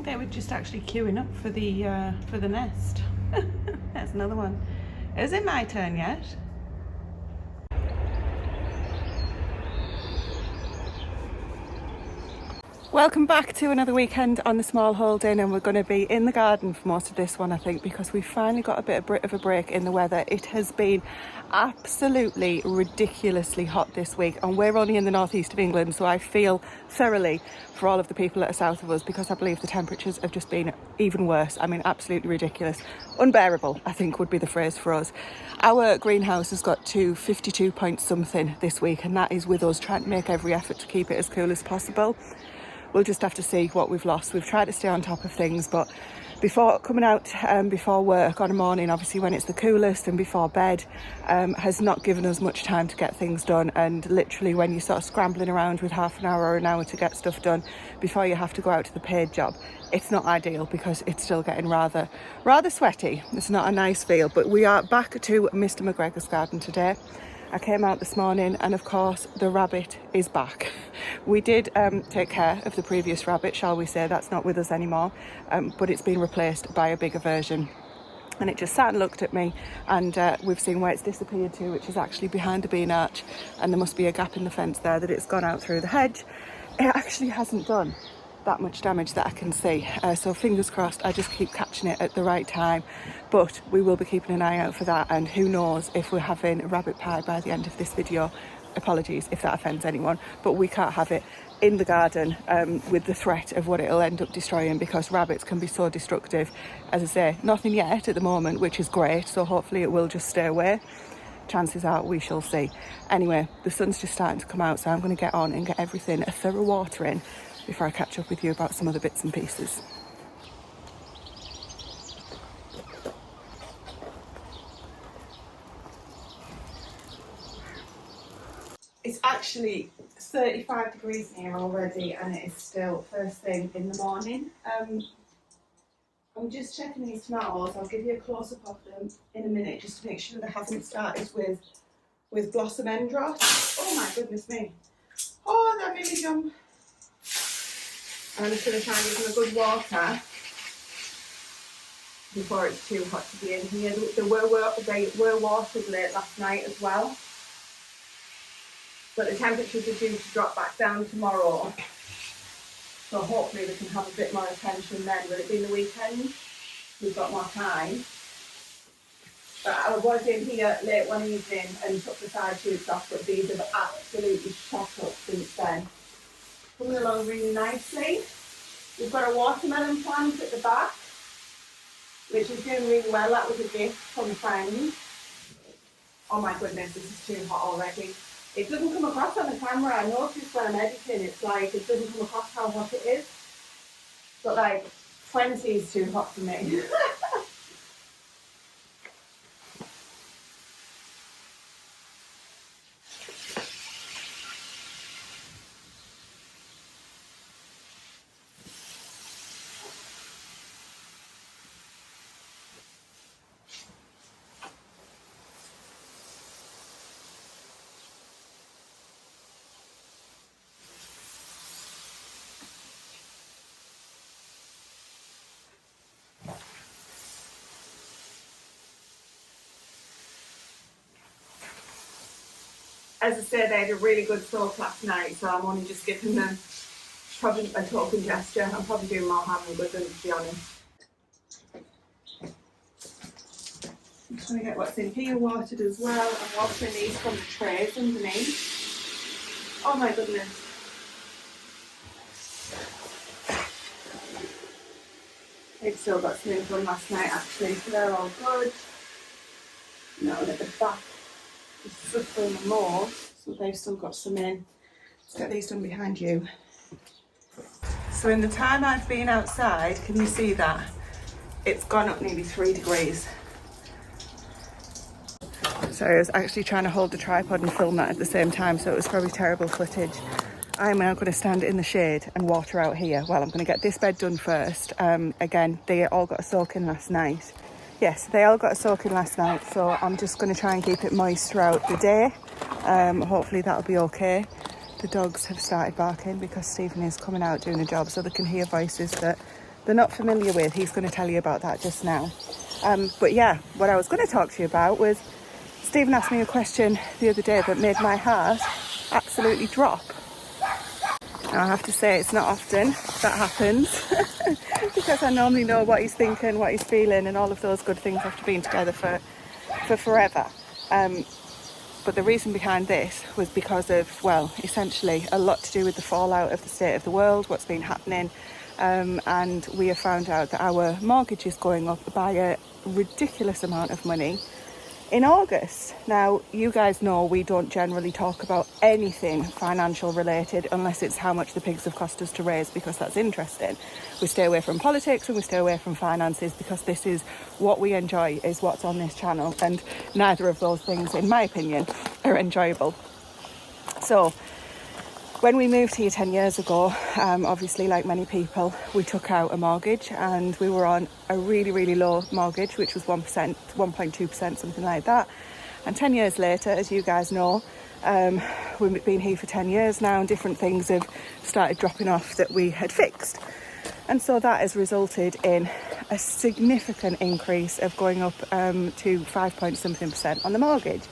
they were just actually queuing up for the nest. There's another one. Is it my turn yet? Welcome back to another weekend on the Smallholding, and we're going to be in the garden for most of this one, I think, because we finally got a bit of a break in the weather. It has been absolutely ridiculously hot this week, and we're only in the northeast of England, so I feel thoroughly for all of the people that are south of us, because I believe the temperatures have just been even worse. I mean, absolutely ridiculous. Unbearable, I think, would be the phrase for us. Our greenhouse has got to 52 point something this week, and that is with us trying to make every effort to keep it as cool as possible. We'll just have to see what we've lost. We've tried to stay on top of things, but before coming out before work on a morning, obviously when it's the coolest, and before bed, has not given us much time to get things done. And literally when you're sort of scrambling around with half an hour or an hour to get stuff done before you have to go out to the paid job, it's not ideal because it's still getting rather sweaty. It's not a nice feel, but we are back to Mr. McGregor's garden today. I came out this morning and of course the rabbit is back. We did take care of the previous rabbit, shall we say. That's not with us anymore, but it's been replaced by a bigger version. And it just sat and looked at me, and we've seen where it's disappeared to, which is actually behind the bean arch, and there must be a gap in the fence there that it's gone out through the hedge. It actually hasn't done that much damage that I can see, so fingers crossed I just keep catching it at the right time. But we will be keeping an eye out for that, and who knows if we're having rabbit pie by the end of this video. Apologies if that offends anyone, but we can't have it in the garden with the threat of what it'll end up destroying, because rabbits can be so destructive. As I say, nothing yet at the moment, which is great, so hopefully it will just stay away. Chances are we shall see. Anyway, the sun's just starting to come out, so I'm going to get on and get everything a thorough watering before I catch up with you about some of the bits and pieces. It's actually 35 degrees here already, and it is still first thing in the morning. I'm just checking these tomatoes. I'll give you a close-up of them in a minute, just to make sure they haven't started with blossom end rot. Oh my goodness me. Oh, they're really young. I'm just going to try and give them a good water before it's too hot to be in here. They were watered late last night as well, but the temperatures are due to drop back down tomorrow, so hopefully they can have a bit more attention then. Will it be the weekend? We've got more time. But I was in here late one evening and took the side shoots off, but these have absolutely shot up since then. Coming along really nicely. We've got a watermelon plant at the back, which is doing really well. That was a gift from a friend. Oh my goodness, this is too hot already. It doesn't come across on the camera. I noticed when I'm editing, it's like it doesn't come across how hot it is. But like 20 is too hot for me. As I said, they had a really good soak last night, so I'm only just giving them probably a token gesture. I'm probably doing more harm than good, to be honest. I'm trying to get what's in here watered as well. I'm watering these from the trays underneath. Oh my goodness. They've still got some in from last night actually, so they're all good. Now at the back, just suffering more, so they've still got some in. Let's get these done behind you. So in the time I've been outside, can you see that? It's gone up nearly 3 degrees. Sorry, I was actually trying to hold the tripod and film that at the same time, so it was probably terrible footage. I'm now going to stand in the shade and water out here. Well, I'm going to get this bed done first. Again, they all got a soak in last night. Yes, they all got a soak in last night, so I'm just going to try and keep it moist throughout the day. Hopefully that'll be okay. The dogs have started barking because Stephen is coming out doing a job, so they can hear voices that they're not familiar with, he's going to tell you about that just now. But yeah, what I was going to talk to you about was Stephen asked me a question the other day that made my heart absolutely drop. Now, I have to say it's not often that happens because I normally know what he's thinking, what he's feeling, and all of those good things after being together for forever. But the reason behind this was because of, well, essentially a lot to do with the fallout of the state of the world, what's been happening. And we have found out that our mortgage is going up by a ridiculous amount of money in August. Now, you guys know we don't generally talk about anything financial related unless it's how much the pigs have cost us to raise, because that's interesting. We stay away from politics and we stay away from finances because this is what we enjoy, is what's on this channel, and neither of those things, in my opinion, are enjoyable. So when we moved here 10 years ago, obviously, like many people, we took out a mortgage and we were on a really, really low mortgage, which was 1%, 1.2%, something like that. And 10 years later, as you guys know, we've been here for 10 years now, and different things have started dropping off that we had fixed. And so that has resulted in a significant increase of going up to 5.something% on the mortgage.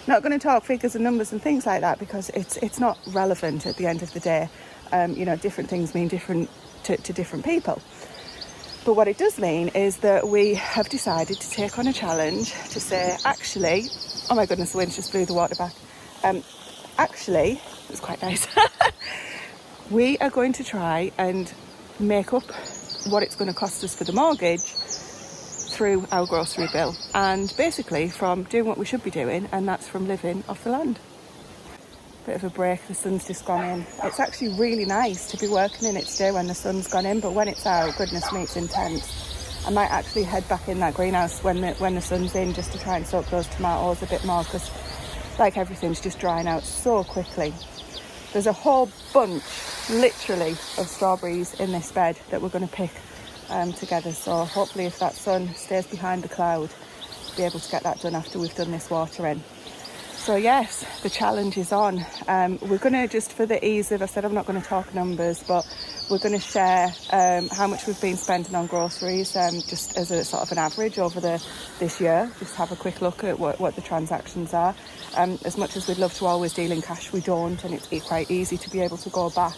Not going to talk figures and numbers and things like that because it's not relevant at the end of the day. Different things mean different to different people. But what it does mean is that we have decided to take on a challenge to say, actually, oh my goodness, the wind just blew the water back. Actually, it was quite nice. We are going to try and make up what it's going to cost us for the mortgage through our grocery bill, and basically from doing what we should be doing, and that's from living off the land. Bit of a break, the sun's just gone in. It's actually really nice to be working in it today when the sun's gone in, but when it's out, goodness me, it's intense. I might actually head back in that greenhouse when the sun's in, just to try and soak those tomatoes a bit more, because like everything's just drying out so quickly. There's a whole bunch, literally, of strawberries in this bed that we're going to pick together, so hopefully if that sun stays behind the cloud, be able to get that done after we've done this watering. So yes, the challenge is on. We're going to, just for the ease of, I said I'm not going to talk numbers, but we're going to share how much we've been spending on groceries, just as a sort of an average over this year. Just have a quick look at what the transactions are. As much as we'd love to always deal in cash, we don't, and it's quite easy to be able to go back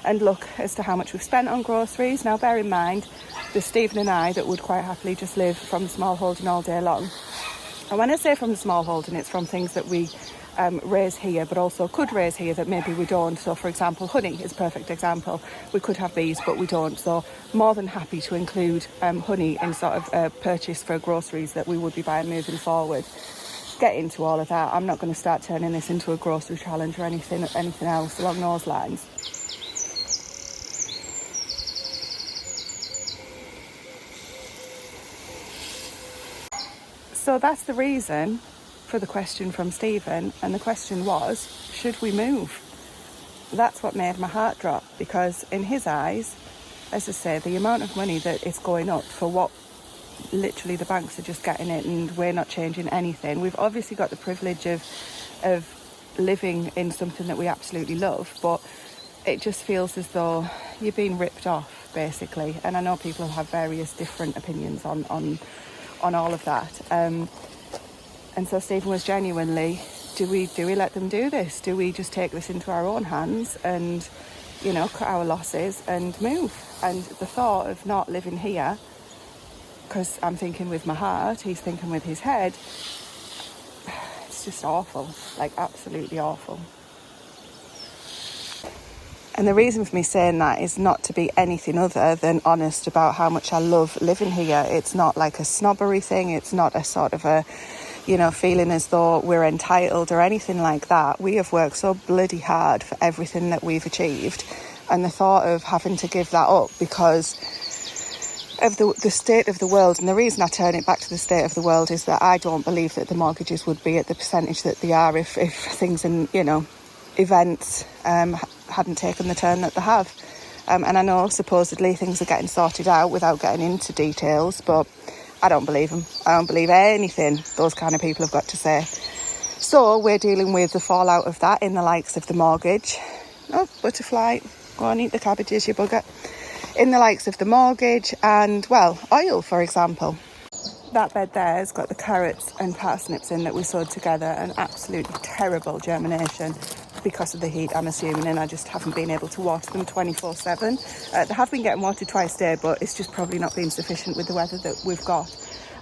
and look as to how much we've spent on groceries. Now, bear in mind, there's Stephen and I that would quite happily just live from the smallholding all day long. And when I say from the smallholding, it's from things that we raise here, but also could raise here that maybe we don't. So, for example, honey is a perfect example. We could have bees, but we don't. So, more than happy to include honey in sort of a purchase for groceries that we would be buying moving forward. Get into all of that. I'm not going to start turning this into a grocery challenge or anything else along those lines. So that's the reason for the question from Stephen, and the question was, should we move? That's what made my heart drop, because in his eyes, as I say, the amount of money that is going up for what literally the banks are just getting it and we're not changing anything. We've obviously got the privilege of living in something that we absolutely love, but it just feels as though you're being ripped off, basically. And I know people have various different opinions on all of that. And so Stephen was genuinely, do we let them do this? Do we just take this into our own hands and, cut our losses and move? And the thought of not living here, because I'm thinking with my heart, he's thinking with his head, it's just awful, like absolutely awful. And the reason for me saying that is not to be anything other than honest about how much I love living here. It's not like a snobbery thing. It's not a sort of a, feeling as though we're entitled or anything like that. We have worked so bloody hard for everything that we've achieved. And the thought of having to give that up because of the state of the world, and the reason I turn it back to the state of the world is that I don't believe that the mortgages would be at the percentage that they are if things and, events hadn't taken the turn that they have. And I know supposedly things are getting sorted out without getting into details, but I don't believe them. I don't believe anything those kind of people have got to say. So we're dealing with the fallout of that in the likes of the mortgage. Oh, butterfly, go and eat the cabbages, you bugger. in the likes of the mortgage and, well, oil, for example. That bed there has got the carrots and parsnips in that we sowed together, and absolutely terrible germination because of the heat, I'm assuming, and I just haven't been able to water them 24/7. They have been getting watered twice a day, but it's just probably not been sufficient with the weather that we've got.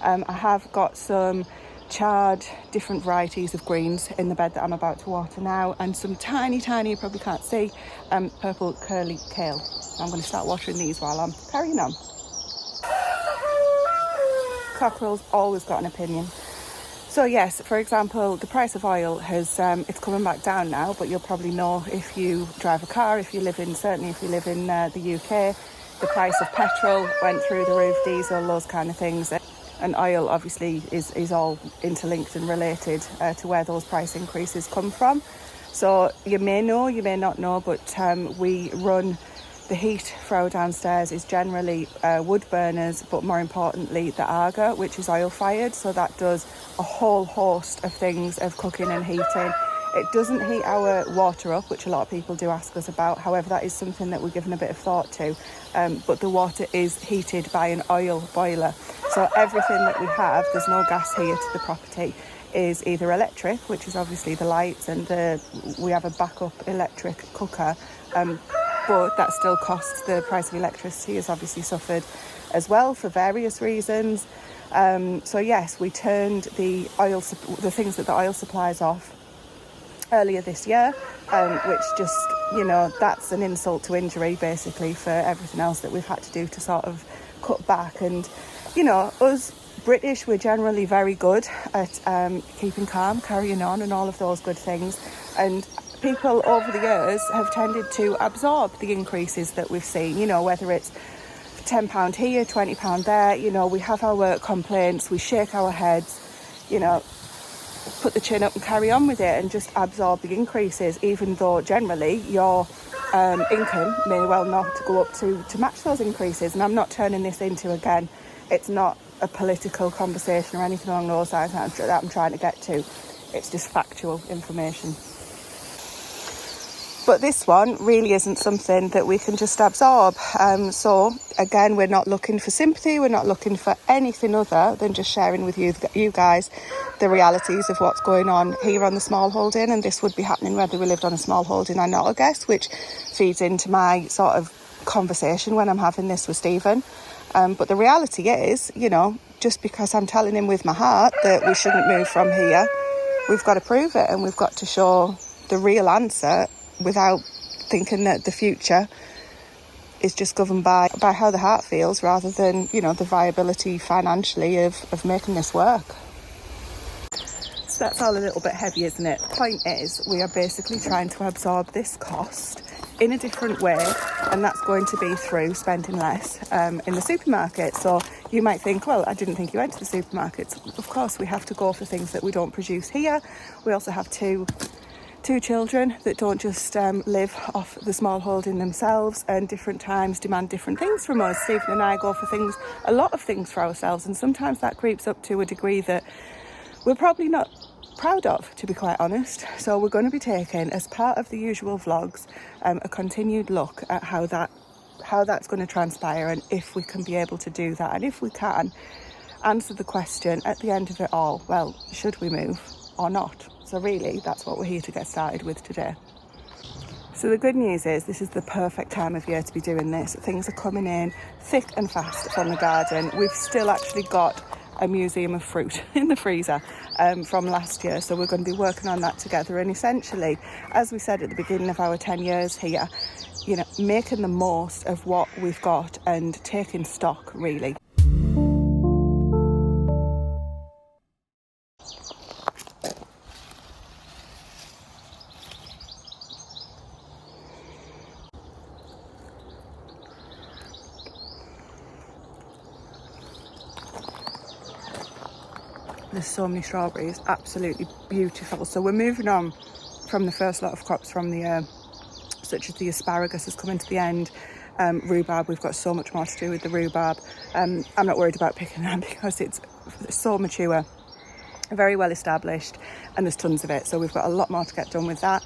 I have got some charred different varieties of greens in the bed that I'm about to water now, and some tiny, you probably can't see, purple curly kale. I'm going to start watering these while I'm carrying on. Cockerel's always got an opinion. So yes, for example, the price of oil has it's coming back down now, but you'll probably know if you drive a car, certainly if you live in the UK, the price of petrol went through the roof, diesel, those kind of things. And oil obviously is all interlinked and related to where those price increases come from. So you may know, you may not know, but we run the heat for our downstairs is generally wood burners, but more importantly the Aga, which is oil fired. So that does a whole host of things of cooking and heating. It doesn't heat our water up, which a lot of people do ask us about. However, that is something that we're giving a bit of thought to. But the water is heated by an oil boiler. So everything that we have, there's no gas here to the property, is either electric, which is obviously the lights, and we have a backup electric cooker. But that still costs, the price of electricity has obviously suffered as well for various reasons. So yes, we turned the things that the oil supplies off earlier this year, which just, that's an insult to injury basically for everything else that we've had to do to sort of cut back. And, us British, we're generally very good at keeping calm, carrying on and all of those good things. And people over the years have tended to absorb the increases that we've seen, whether it's £10 here, £20 there. We have our complaints, we shake our heads, put the chin up and carry on with it and just absorb the increases, even though generally your income may well not go up to match those increases. And I'm not turning this into, again, it's not a political conversation or anything along those lines that I'm trying to get to. It's just factual information. But this one really isn't something that we can just absorb. So again, we're not looking for sympathy. We're not looking for anything other than just sharing with you guys the realities of what's going on here on the smallholding. And this would be happening whether we lived on a smallholding or not, I guess, which feeds into my sort of conversation when I'm having this with Stephen. But the reality is, just because I'm telling him with my heart that we shouldn't move from here, we've got to prove it, and we've got to show the real answer without thinking that the future is just governed by how the heart feels rather than, the viability financially of making this work. So that's all a little bit heavy, isn't it? The point is, we are basically trying to absorb this cost in a different way, and that's going to be through spending less in the supermarket. So you might think, well, I didn't think you went to the supermarkets. Of course, we have to go for things that we don't produce here. We also have two children that don't just live off the smallholding themselves, and different times demand different things from us. Stephen and I go for a lot of things for ourselves, and sometimes that creeps up to a degree that we're probably not proud of, to be quite honest. So we're going to be taking, as part of the usual vlogs, a continued look at how that's going to transpire, and if we can be able to do that, and if we can answer the question at the end of it all, well, should we move or not? So really, that's what we're here to get started with today. So the good news is this is the perfect time of year to be doing this. Things are coming in thick and fast from the garden. We've still actually got a museum of fruit in the freezer from last year. So we're going to be working on that together. And essentially, as we said at the beginning of our 10 years here, making the most of what we've got and taking stock, really. There's so many strawberries, absolutely beautiful. So we're moving on from the first lot of crops from the year, such as the asparagus is coming to the end. Rhubarb, we've got so much more to do with the rhubarb. I'm not worried about picking that because it's so mature, very well established, and there's tons of it. So we've got a lot more to get done with that.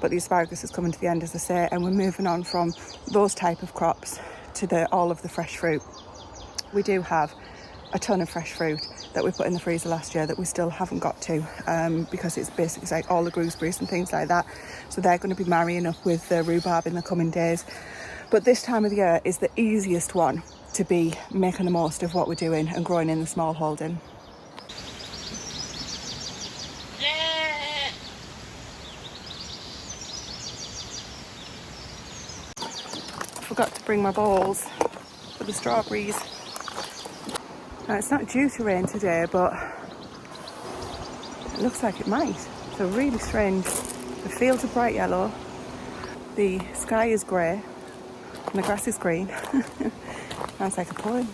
But the asparagus is coming to the end, as I say, and we're moving on from those type of crops to all of the fresh fruit. We do have a ton of fresh fruit that we put in the freezer last year that we still haven't got to, because it's basically like all the gooseberries and things like that. So they're going to be marrying up with the rhubarb in the coming days. But this time of the year is the easiest one to be making the most of what we're doing and growing in the small holding. Forgot to bring my bowls for the strawberries. Now, it's not due to rain today, but it looks like it might. So really strange. The fields are bright yellow, the sky is grey, and the grass is green. Sounds like a poem.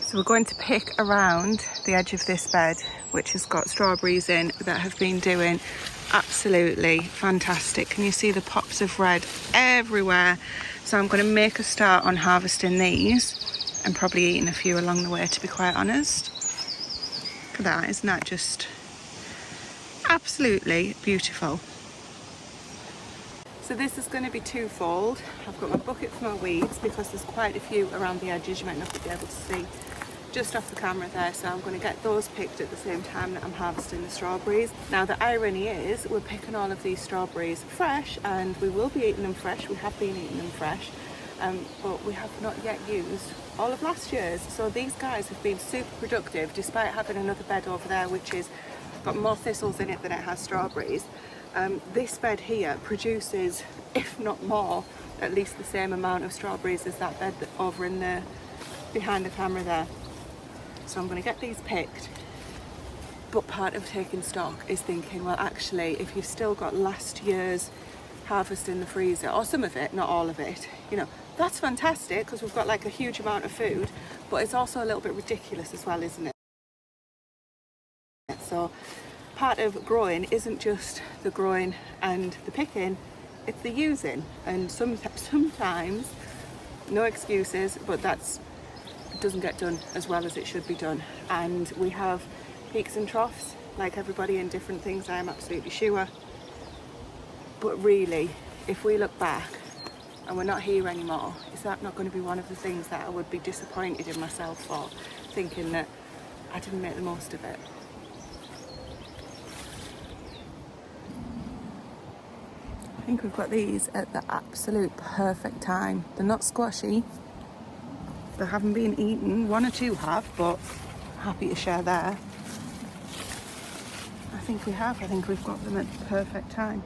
So we're going to pick around the edge of this bed, which has got strawberries in that have been doing absolutely fantastic. Can you see the pops of red everywhere? So I'm going to make a start on harvesting these and probably eating a few along the way, to be quite honest. Look at that, isn't that just absolutely beautiful? So this is going to be twofold. I've got my bucket for my weeds because there's quite a few around the edges you might not be able to see just off the camera there, so I'm going to get those picked at the same time that I'm harvesting the strawberries. Now the irony is we're picking all of these strawberries fresh, and we will be eating them fresh. We have been eating them fresh, but we have not yet used all of last year's. So these guys have been super productive despite having another bed over there which is got more thistles in it than it has strawberries. This bed here produces, if not more, at least the same amount of strawberries as that bed over in the behind the camera there. So I'm going to get these picked, but part of taking stock is thinking, well, actually, if you've still got last year's harvest in the freezer, or some of it, not all of it, you know, that's fantastic because we've got like a huge amount of food, but it's also a little bit ridiculous as well, isn't it? So part of growing isn't just the growing and the picking, it's the using, and sometimes, no excuses, but that's doesn't get done as well as it should be done. And we have peaks and troughs like everybody in different things, I am absolutely sure, but really if we look back and we're not here anymore, is that not going to be one of the things that I would be disappointed in myself for, thinking that I didn't make the most of it? I think we've got these at the absolute perfect time. They're not squashy, they haven't been eaten. One or two have, but happy to share there. I think we've got them at the perfect time.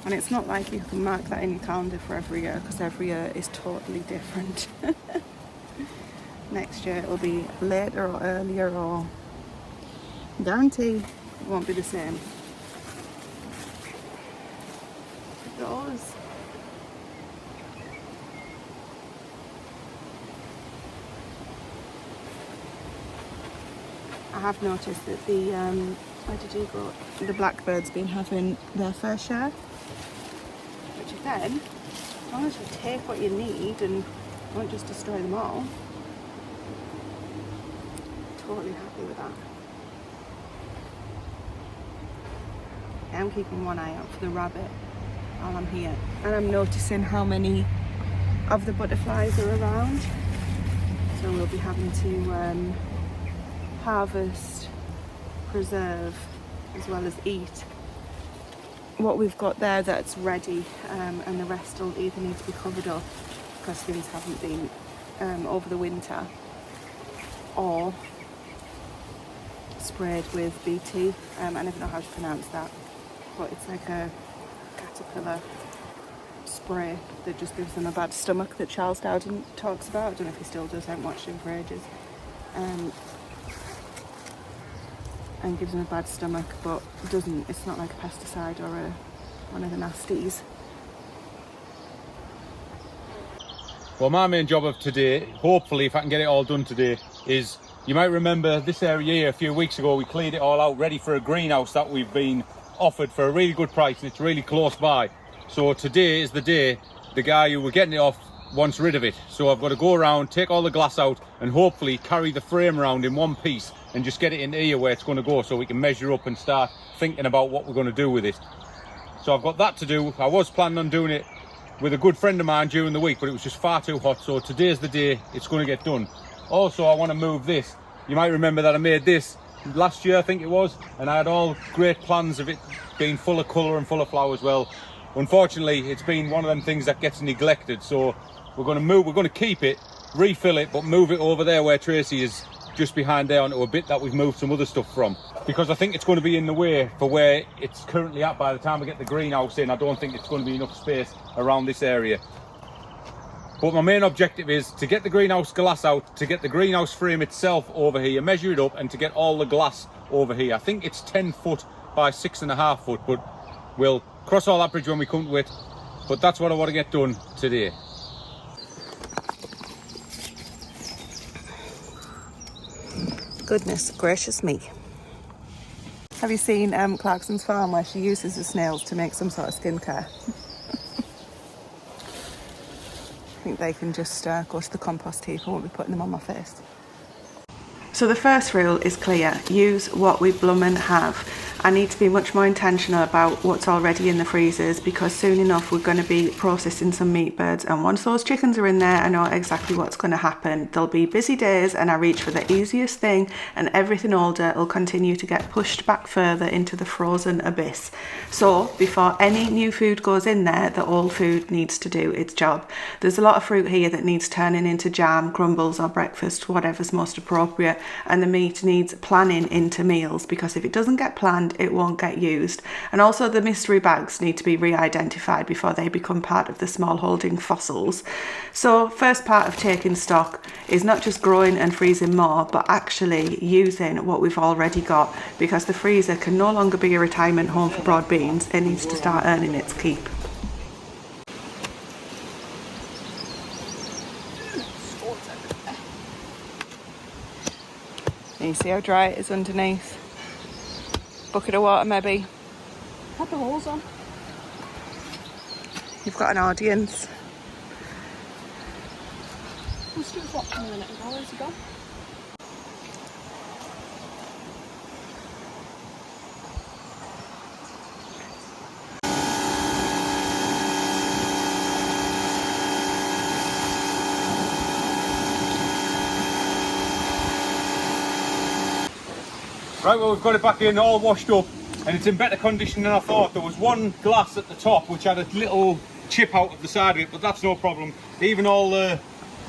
And it's not like you can mark that in your calendar for every year, because every year is totally different. Next year it'll be later or earlier, or guarantee it won't be the same. Those. I have noticed that the where did you go? The blackbird's been having their fair share, which again, as long as you take what you need and won't just destroy them all, totally happy with that. I'm keeping one eye out for the rabbit while I'm here, and I'm noticing how many of the butterflies are around, so we'll be having to harvest, preserve, as well as eat what we've got there that's ready, and the rest will either need to be covered up because things haven't been over the winter, or sprayed with BT. I never know how to pronounce that, but it's like a caterpillar spray that just gives them a bad stomach that Charles Dowden talks about. I don't know if he still does, I haven't watched him for ages. And gives them a bad stomach, but it's not like a pesticide or one of the nasties. Well, my main job of today, hopefully if I can get it all done today, is, you might remember this area here a few weeks ago, we cleared it all out ready for a greenhouse that we've been offered for a really good price, and it's really close by. So today is the day the guy who we're getting it off wants rid of it. So I've got to go around, take all the glass out, and hopefully carry the frame around in one piece and just get it in here where it's going to go, so we can measure up and start thinking about what we're going to do with it. So I've got that to do. I was planning on doing it with a good friend of mine during the week, but it was just far too hot. So today's the day it's going to get done. Also, I want to move this. You might remember that I made this last year, I think it was, and I had all great plans of it being full of colour and full of flowers. Well, unfortunately, it's been one of them things that gets neglected. So we're going to keep it, refill it, but move it over there where Tracy is, just behind there, onto a bit that we've moved some other stuff from, because I think it's going to be in the way for where it's currently at. By the time we get the greenhouse in, I don't think it's going to be enough space around this area. But my main objective is to get the greenhouse glass out, to get the greenhouse frame itself over here, measure it up, and to get all the glass over here. I think it's 10 foot by 6.5 foot, but we'll cross all that bridge when we come to it. But that's what I want to get done today. Goodness gracious me. Have you seen Clarkson's farm where she uses the snails to make some sort of skincare? I think they can just go to the compost heap. I won't be putting them on my face. So the first rule is clear: use what we bloomin' have. I need to be much more intentional about what's already in the freezers, because soon enough we're going to be processing some meat birds, and once those chickens are in there, I know exactly what's going to happen. There'll be busy days and I reach for the easiest thing, and everything older will continue to get pushed back further into the frozen abyss. So before any new food goes in there, the old food needs to do its job. There's a lot of fruit here that needs turning into jam, crumbles or breakfast, whatever's most appropriate, and the meat needs planning into meals, because if it doesn't get planned, it won't get used. And also the mystery bags need to be re-identified before they become part of the smallholding fossils. So first part of taking stock is not just growing and freezing more, but actually using what we've already got, because the freezer can no longer be a retirement home for broad beans. It needs to start earning its keep. Can you see how dry it is underneath? Bucket of water maybe. Put the holes on. You've got an audience. Let's do what in a minute ago. Where's he gone? Right, well, we've got it back in all washed up, and it's in better condition than I thought. There was one glass at the top which had a little chip out of the side of it, but that's no problem. Even all the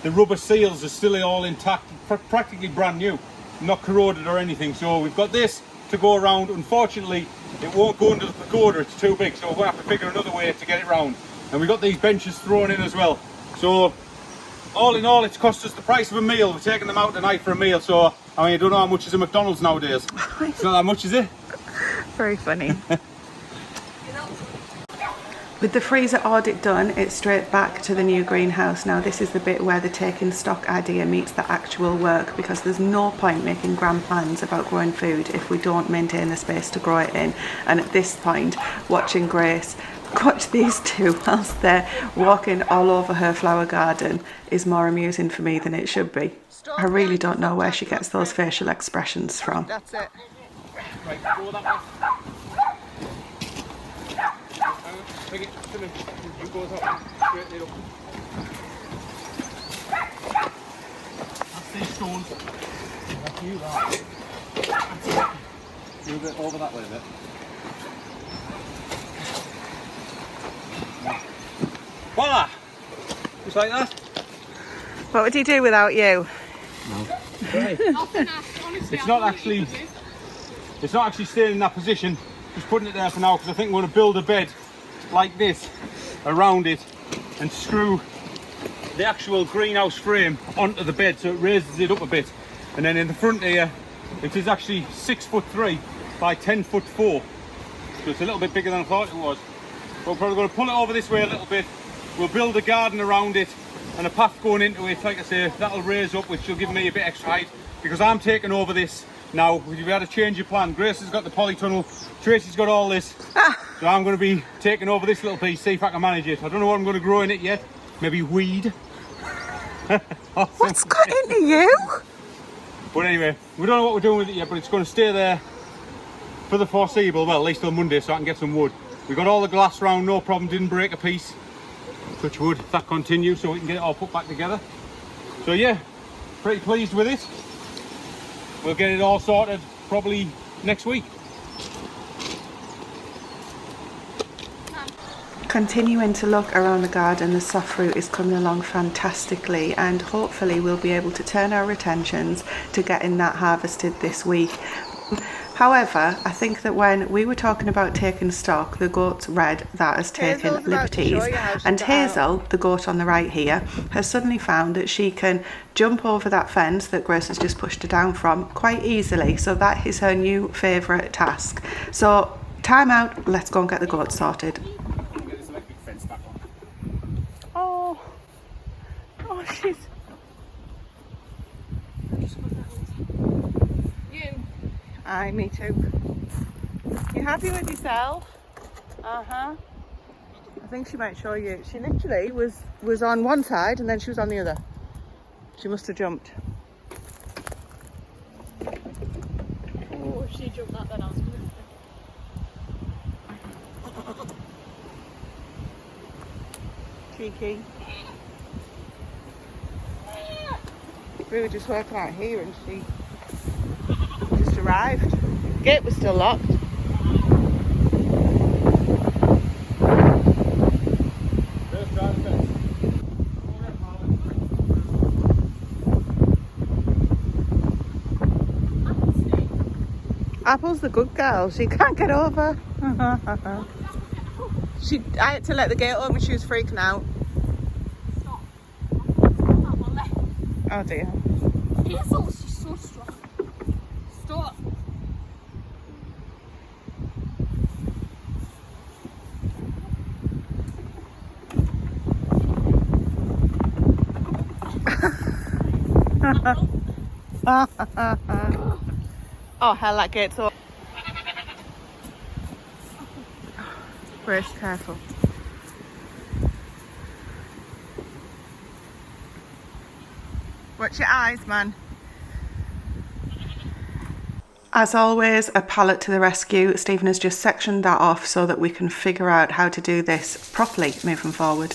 rubber seals are still all intact, practically brand new, not corroded or anything. So we've got this to go around. Unfortunately, it won't go under the pagoda, it's too big, so we're going to have to figure another way to get it round. And we've got these benches thrown in as well. So all in all, it's cost us the price of a meal. We're taking them out tonight for a meal, so I mean, I don't know how much is a McDonald's nowadays. It's not that much, is it? Very funny. With the freezer audit done, it's straight back to the new greenhouse. Now this is the bit where the taking stock idea meets the actual work, because there's no point making grand plans about growing food if we don't maintain the space to grow it in. And at this point, watching Grace watch these two whilst they're walking all over her flower garden is more amusing for me than it should be. I really don't know where she gets those facial expressions from. That's it. Right, go that way. Take it, come in. You go up, straighten it up. That's these stones. That's you, that. That's it. Move it over that way a bit. Voila! Just like that. What would he do without you? No. It's not actually staying in that position. Just putting it there for now, because I think we're going to build a bed like this around it and screw the actual greenhouse frame onto the bed so it raises it up a bit. And then in the front here, it is actually 6'3" by 10'4", so it's a little bit bigger than I thought it was. But we're probably going to pull it over this way a little bit. We'll build a garden around it and a path going into it. Like I say, that'll raise up, which will give me a bit extra height, because I'm taking over this now. We've had to change your plan. Grace has got the polytunnel, Tracy's got all this, so I'm going to be taking over this little piece, see if I can manage it. I don't know what I'm going to grow in it yet. Maybe weed. What's got into you? But anyway, we don't know what we're doing with it yet, but it's going to stay there for the foreseeable, well, at least till Monday, so I can get some wood. We got all the glass round, no problem, didn't break a piece. touch wood, if that continues, so we can get it all put back together. So yeah, pretty pleased with it. We'll get it all sorted probably next week. Continuing to look around the garden, the soft fruit is coming along fantastically, and hopefully we'll be able to turn our attentions to getting that harvested this week. However, I think that when we were talking about taking stock, the goat Red that has taken liberties, and Hazel, the goat on the right here, has suddenly found that she can jump over that fence that Grace has just pushed her down from quite easily. So that is her new favourite task. So time out, let's go and get the goat sorted. Oh, she's... Aye, me too. You happy with yourself? Uh-huh. I think she might show you. She literally was on one side and then she was on the other. She must have jumped. Oh, if she jumped that, then I was gonna... Cheeky. We were just working out here and she just arrived. Gate was still locked. Apple's the good girl. She can't get over. I had to let the gate open. She was freaking out. Stop. Stop, Oh dear. Hazel, she's so strong. Stop. Oh hell, that gate's up. Grace, careful. Watch your eyes, man. As always, a pallet to the rescue. Stephen has just sectioned that off so that we can figure out how to do this properly moving forward.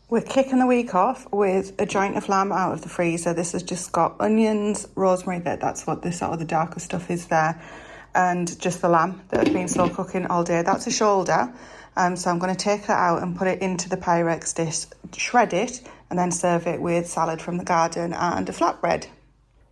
We're kicking the week off with a joint of lamb out of the freezer. This has just got onions, rosemary, that's what this sort of the darker stuff is there, and just the lamb that has been slow cooking all day. That's a shoulder, so I'm going to take that out and put it into the Pyrex dish, shred it, and then serve it with salad from the garden and a flatbread.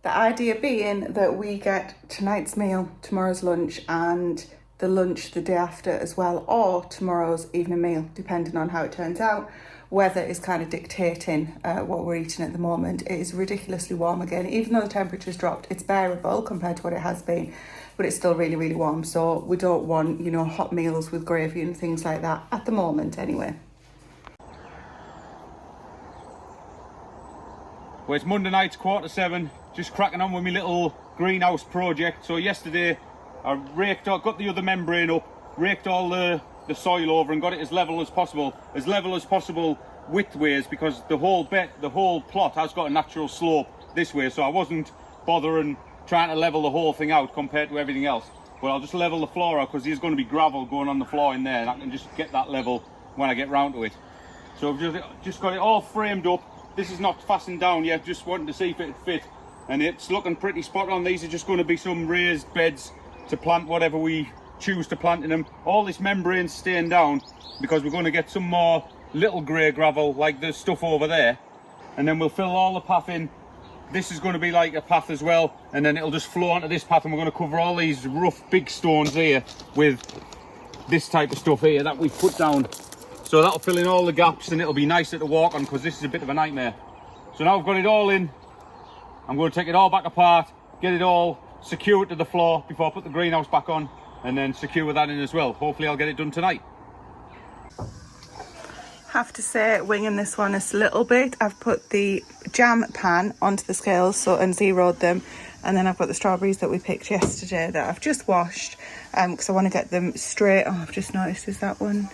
The idea being that we get tonight's meal, tomorrow's lunch, and the lunch the day after as well, or tomorrow's evening meal, depending on how it turns out. Weather is kind of dictating what we're eating at the moment. It is ridiculously warm again. Even though the temperature's dropped, it's bearable compared to what it has been, but it's still really, really warm. So we don't want, you know, hot meals with gravy and things like that at the moment anyway. Well, it's Monday night, 7:15, just cracking on with my little greenhouse project. So yesterday I got the other membrane up, raked all the soil over and got it as level as possible widthways, because the whole plot has got a natural slope this way, so I wasn't bothering trying to level the whole thing out compared to everything else. But I'll just level the floor out because there's going to be gravel going on the floor in there, and I can just get that level when I get round to it. So I've just got it all framed up. This is not fastened down yet, just wanting to see if it'd fit, and it's looking pretty spot on. These are just going to be some raised beds to plant whatever we choose to plant in them. All this membrane's staying down because we're going to get some more little grey gravel like the stuff over there, and then we'll fill all the path in. This is going to be like a path as well, and then it'll just flow onto this path, and we're going to cover all these rough big stones here with this type of stuff here that we've put down, so that'll fill in all the gaps and it'll be nicer to walk on, because this is a bit of a nightmare. So now I've got it all in, I'm going to take it all back apart, get it all secured to the floor before I put the greenhouse back on, and then secure that in as well. Hopefully I'll get it done tonight. Have to say, winging this one a little bit. I've put the jam pan onto the scales and zeroed them, and then I've got the strawberries that we picked yesterday that I've just washed because I want to get them straight. Oh, I've just noticed is that one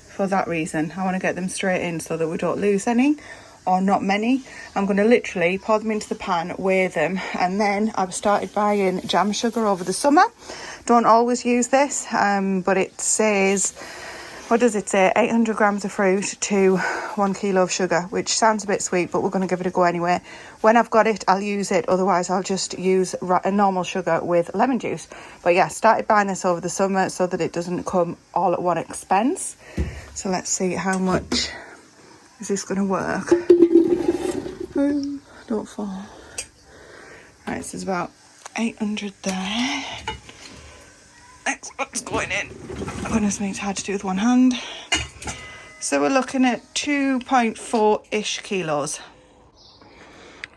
for that reason. I want to get them straight in so that we don't lose any or not many. I'm going to literally pour them into the pan, weigh them, and then I've started buying jam sugar over the summer. Don't always use this, but it says, what does it say? 800 grams of fruit to 1 kilo of sugar, which sounds a bit sweet, but we're going to give it a go anyway. When I've got it, I'll use it. Otherwise, I'll just use a normal sugar with lemon juice. But yeah, started buying this over the summer so that it doesn't come all at one expense. So let's see how much is this going to work. Don't fall. Right, so there's about 800 there. Next box going in. Oh goodness me, it's hard to do with one hand. So we're looking at 2.4-ish kilos.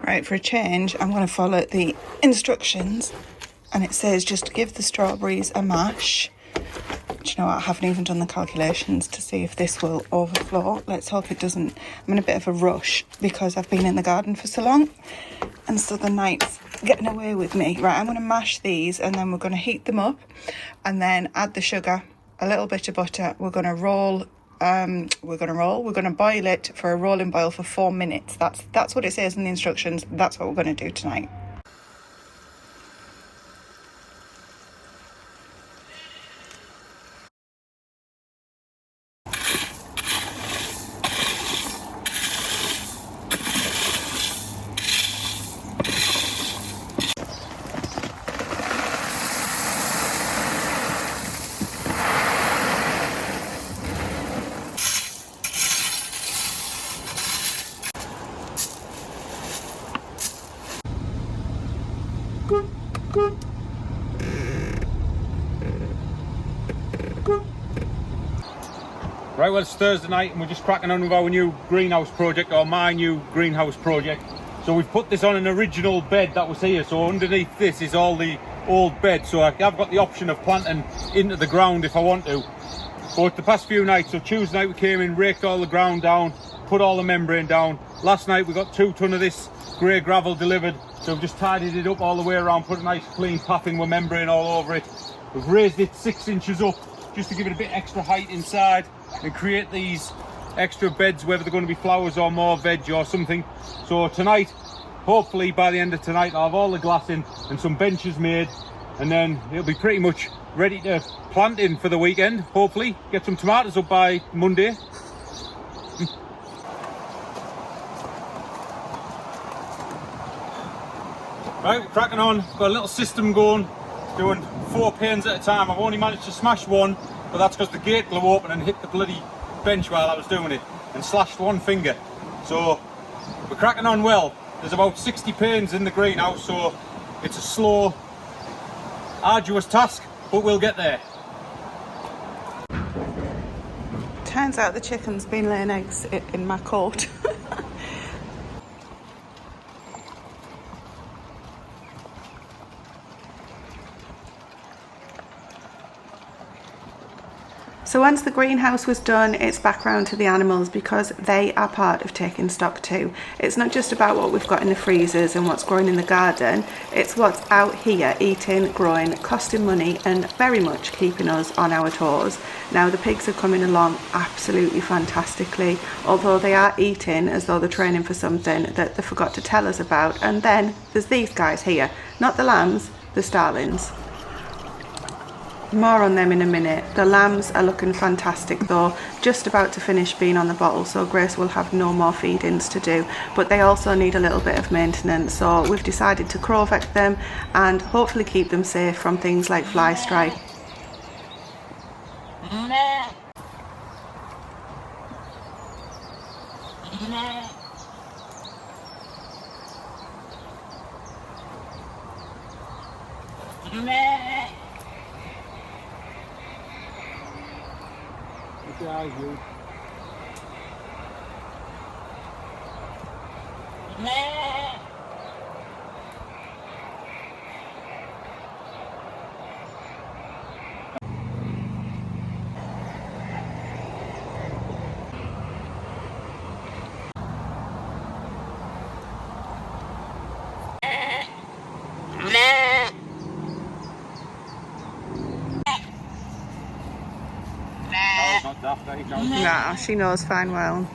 Right, for a change, I'm going to follow the instructions. And it says just give the strawberries a mash. Do you know what? I haven't even done the calculations to see if this will overflow. Let's hope it doesn't. I'm in a bit of a rush because I've been in the garden for so long. And so the night's getting away with me. Right, I'm going to mash these and then we're going to heat them up. And then add the sugar, a little bit of butter. We're going to roll. We're going to boil it for a rolling boil for 4 minutes. That's what it says in the instructions. That's what we're going to do tonight. Right, well, it's Thursday night and we're just cracking on with our new greenhouse project, or my new greenhouse project. So we've put this on an original bed that was here, so underneath this is all the old bed, so I've got the option of planting into the ground if I want to. But the past few nights, so Tuesday night we came in, raked all the ground down, put all the membrane down. Last night we got 2 tonne of this grey gravel delivered, so we've just tidied it up all the way around, put a nice clean pathing with membrane all over it. We've raised it 6 inches up just to give it a bit extra height inside and create these extra beds, whether they're going to be flowers or more veg or something. So tonight, hopefully by the end of tonight, I'll have all the glass in and some benches made, and then it'll be pretty much ready to plant in for the weekend. Hopefully get some tomatoes up by Monday. Right, we're cracking on. Got a little system going, doing 4 panes at a time. I've only managed to smash one, but that's because the gate blew open and hit the bloody bench while I was doing it and slashed 1 finger. So we're cracking on well. There's about 60 panes in the greenhouse, so it's a slow, arduous task, but we'll get there. Turns out the chicken's been laying eggs in my coat. So once the greenhouse was done, it's back round to the animals because they are part of taking stock too. It's not just about what we've got in the freezers and what's growing in the garden, it's what's out here eating, growing, costing money and very much keeping us on our toes. Now the pigs are coming along absolutely fantastically, although they are eating as though they're training for something that they forgot to tell us about. And then there's these guys here, not the lambs, the starlings. More on them in a minute. The lambs are looking fantastic though, just about to finish being on the bottle, so Grace will have no more feed-ins to do, but they also need a little bit of maintenance, so we've decided to crow vet them and hopefully keep them safe from things like fly strike. Nah, she knows fine well.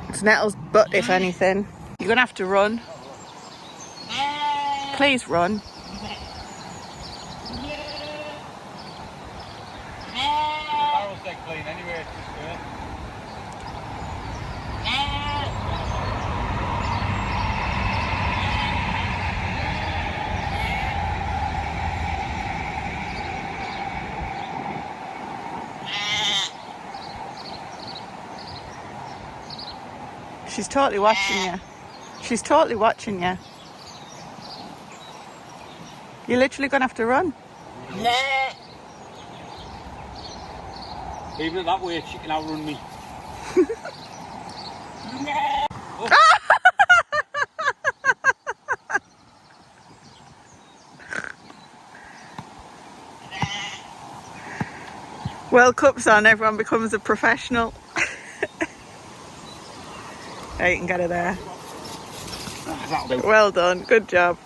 It's Nettle's butt, if anything. You're gonna have to run. Please run. Barrel's dead clean anyway, it's just good. She's totally watching you. She's totally watching you. You're literally gonna have to run. Even at that weight, she can outrun me. World Cup's on, everyone becomes a professional. Hey, you can get her there. That'll do. Well done, good job.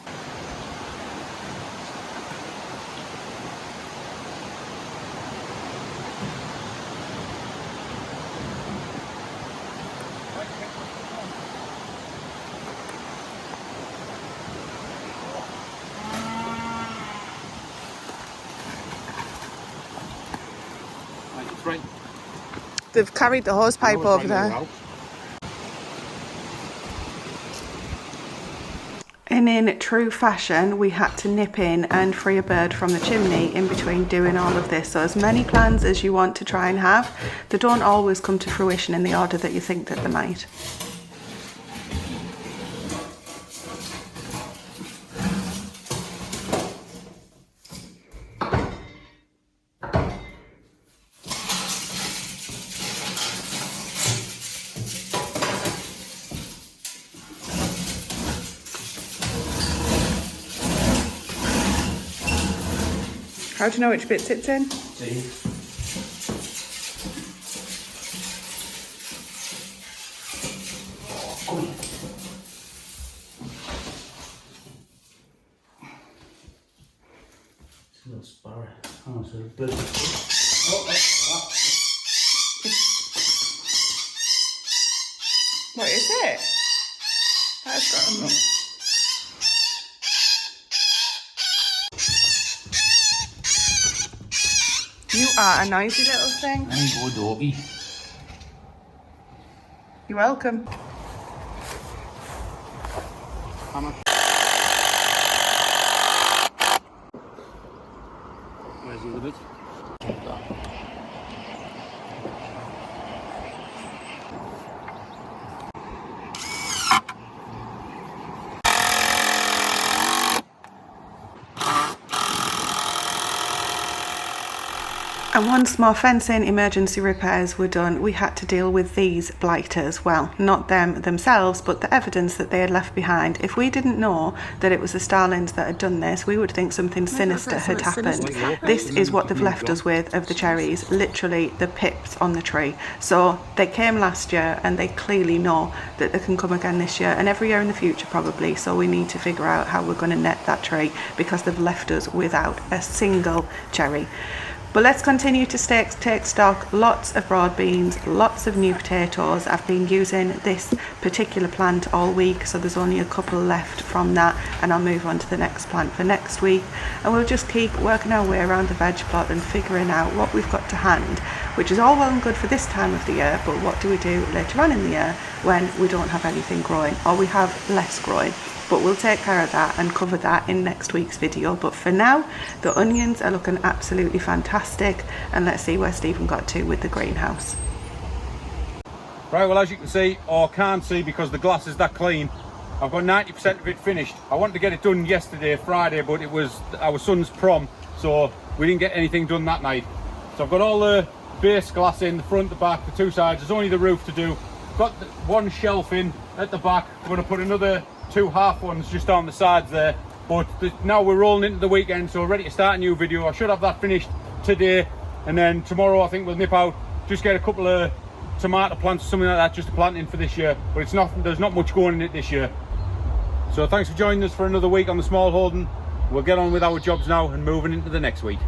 Right, it's right. They've carried the hose pipe over there. And in true fashion, we had to nip in and free a bird from the chimney in between doing all of this. So as many plans as you want to try and have, they don't always come to fruition in the order that you think that they might. How do you know which bits it's in? It's a little sparrow. Oh, it's a bird. What is it? That's got a You are a noisy little thing. There you go, doggy. You're welcome. How much? Where's the other bit? And once more fencing emergency repairs were done, we had to deal with these blighters. Well, not them themselves, but the evidence that they had left behind. If we didn't know that it was the starlings that had done this, we would think something sinister had happened. This is what they've left us with of the cherries, literally the pips on the tree. So they came last year and they clearly know that they can come again this year and every year in the future probably. So we need to figure out how we're going to net that tree because they've left us without a single cherry. But let's continue to take stock. Lots of broad beans, lots of new potatoes. I've been using this particular plant all week, so there's only a couple left from that, and I'll move on to the next plant for next week. And we'll just keep working our way around the veg plot and figuring out what we've got to hand, which is all well and good for this time of the year, but what do we do later on in the year when we don't have anything growing or we have less growing? But we'll take care of that and cover that in next week's video. But for now, the onions are looking absolutely fantastic, and let's see where Stephen got to with the greenhouse. Right, well, as you can see, or can't see because the glass is that clean, I've got 90% of it finished. I wanted to get it done yesterday, Friday, but it was our son's prom, so we didn't get anything done that night. So I've got all the base glass in, the front, the back, the two sides. There's only the roof to do. Got one shelf in at the back. I'm going to put another 2 half ones just on the sides there. But now we're rolling into the weekend, so we're ready to start a new video. I should have that finished today, and then tomorrow I think we'll nip out, just get a couple of tomato plants or something like that just to plant in for this year. But it's not, there's not much going in it this year. So thanks for joining us for another week on the Smallholding. we'll get on with our jobs now and moving into the next week.